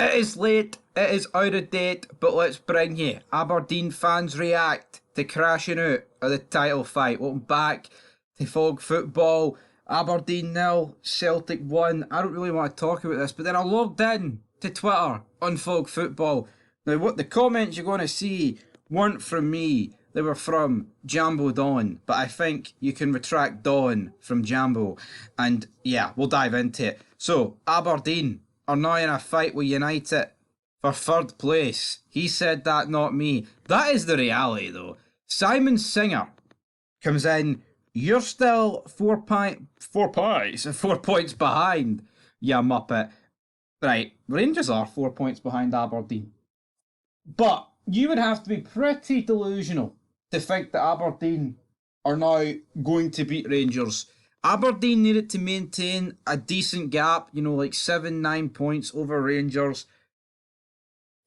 It is late, it is out of date, but let's bring you Aberdeen fans react to crashing out of the title fight. Welcome back to Fog Football. Aberdeen nil, Celtic 1. I don't really want to talk about this, but then I logged in to Twitter on Fog Football. Now, what the comments you're going to see weren't from me, they were from Jambo Don, but I think you can retract Don from Jambo. And yeah, we'll dive into it. So, Aberdeen are now in a fight with United for third place. He said that, not me. That is the reality, though. Simon Singer comes in. You're still 4 points behind, you muppet. Right, Rangers are 4 points behind Aberdeen. But you would have to be pretty delusional to think that Aberdeen are now going to beat Rangers. Aberdeen needed to maintain a decent gap, like 7-9 points over Rangers.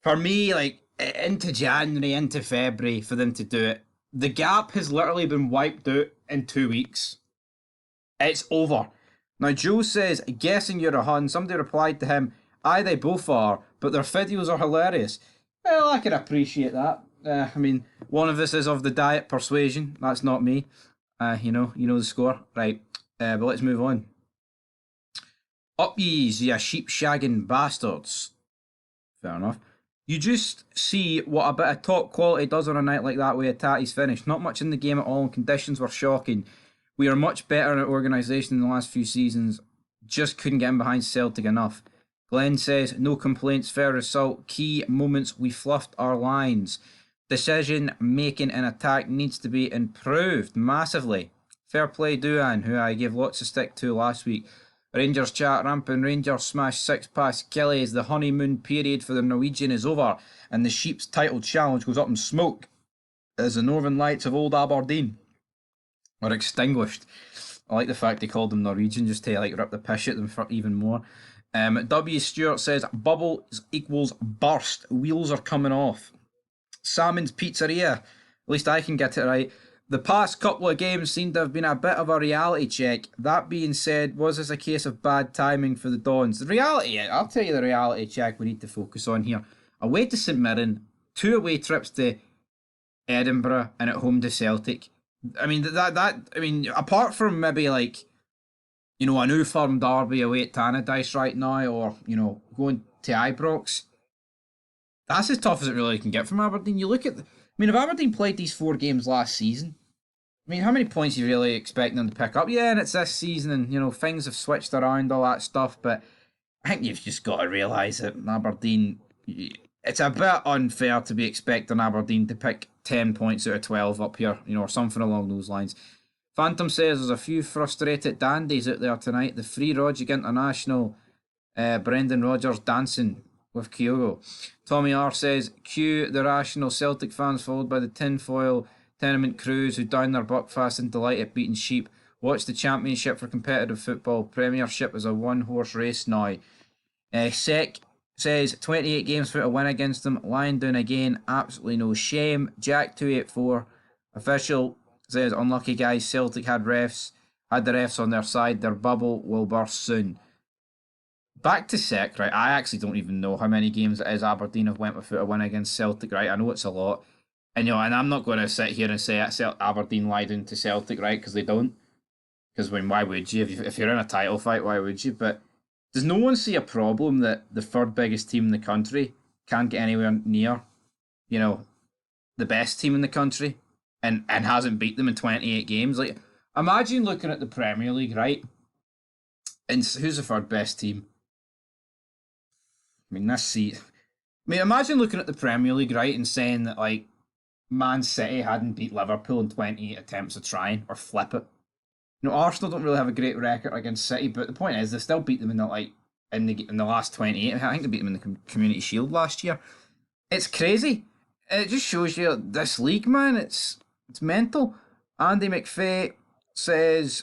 For me, into January, into February, for them to do it. The gap has literally been wiped out in 2 weeks. It's over. Now, Joe says, guessing you're a Hun. Somebody replied to him, aye, they both are, but their videos are hilarious. Well, I can appreciate that. One of us is of the diet persuasion. That's not me. You know the score. Right, but let's move on. Up yees, ya sheep shagging bastards. Fair enough. You just see what a bit of top quality does on a night like that with a Tatty's finish. Not much in the game at all, and conditions were shocking. We are much better at organisation in the last few seasons. Just couldn't get in behind Celtic enough. Glenn says, no complaints, fair result. Key moments, we fluffed our lines. Decision making in attack needs to be improved massively. Fair play Duan, who I gave lots of stick to last week. Rangers chat, ramping Rangers smash 6 past Kelly's. The honeymoon period for the Norwegian is over, and the Sheep's title challenge goes up in smoke as the Northern Lights of old Aberdeen are extinguished. I like the fact they called them Norwegian just to rip the piss at them for even more. W. Stewart says, bubble equals burst. Wheels are coming off. Salmon's Pizzeria, at least I can get it right. The past couple of games seem to have been a bit of a reality check. That being said, was this a case of bad timing for the Dons? The reality, I'll tell you the reality check we need to focus on here. Away to St Mirren, 2 away trips to Edinburgh, and at home to Celtic. Apart from maybe a new firm derby away at Tannadice right now, or, going to Ibrox, that's as tough as it really can get from Aberdeen. You look at if Aberdeen played these 4 games last season, how many points are you really expecting them to pick up? Yeah, and it's this season, and, things have switched around, all that stuff, but I think you've just got to realise that Aberdeen, it's a bit unfair to be expecting Aberdeen to pick 10 points out of 12 up here, or something along those lines. Phantom says there's a few frustrated dandies out there tonight. The Free Rogic International, Brendan Rodgers dancing with Kyogo. Tommy R says, cue the rational Celtic fans followed by the tinfoil tenement crews who down their buckfast and delight at beating sheep. Watch the championship for competitive football. Premiership is a one-horse race now. Sec says, 28 games for a win against them. Lying down again. Absolutely no shame. Jack284 official says, unlucky guys, Celtic had the refs on their side. Their bubble will burst soon. Back to Sec, right? I actually don't even know how many games it is Aberdeen have went without a win against Celtic, right? I know it's a lot. And, and I'm not going to sit here and say Aberdeen lied into Celtic, right? Because they don't. Because, why would you? If you're in a title fight, why would you? But does no one see a problem that the third biggest team in the country can't get anywhere near, the best team in the country and hasn't beat them in 28 games? Imagine looking at the Premier League, right? And who's the third best team? Imagine looking at the Premier League, right, and saying that, Man City hadn't beat Liverpool in 28 attempts of trying, or flip it. Arsenal don't really have a great record against City, but the point is, they still beat them in the last 28. I think they beat them in the Community Shield last year. It's crazy. It just shows you this league, man. It's mental. Andy McFay says,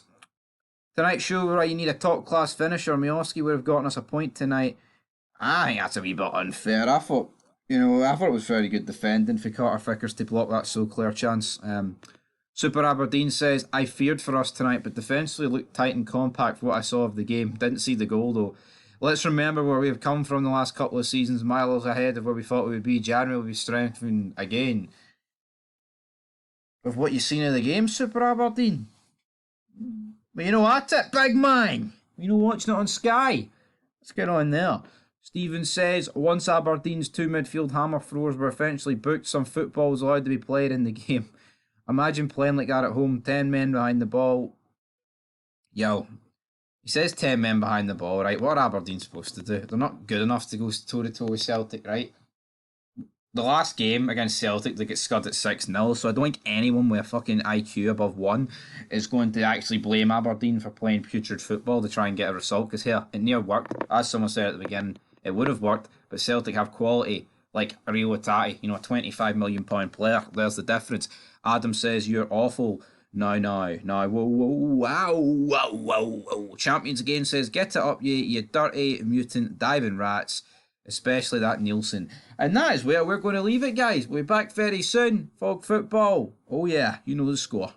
tonight's show where you need a top-class finisher. Miowski would have gotten us a point tonight. I think that's a wee bit unfair. I thought it was very good defending for Carter Vickers to block that so clear chance. Super Aberdeen says, I feared for us tonight, but defensively looked tight and compact for what I saw of the game. Didn't see the goal though. Let's remember where we've come from the last couple of seasons, miles ahead of where we thought we would be. January will be strengthened again. With what you've seen in the game, Super Aberdeen. But you know what? Big man! You know, watching it on Sky. Let's get on there. Stephen says, once Aberdeen's 2 midfield hammer throwers were eventually booked, some football was allowed to be played in the game. Imagine playing like that at home, 10 men behind the ball. Yo, he says 10 men behind the ball, right? What are Aberdeen supposed to do? They're not good enough to go toe-to-toe with Celtic, right? The last game against Celtic, they get scud at 6-0, so I don't think anyone with a fucking IQ above 1 is going to actually blame Aberdeen for playing putrid football to try and get a result, because here, it near worked. As someone said at the beginning, it would have worked, but Celtic have quality, like Rio Tati, you know, a £25 million player. There's the difference. Adam says, you're awful. No, whoa. Champions again says, get it up, you dirty mutant diving rats. Especially that Nielsen. And that is where we're going to leave it, guys. We'll be back very soon. Fog football. Oh yeah, you know the score.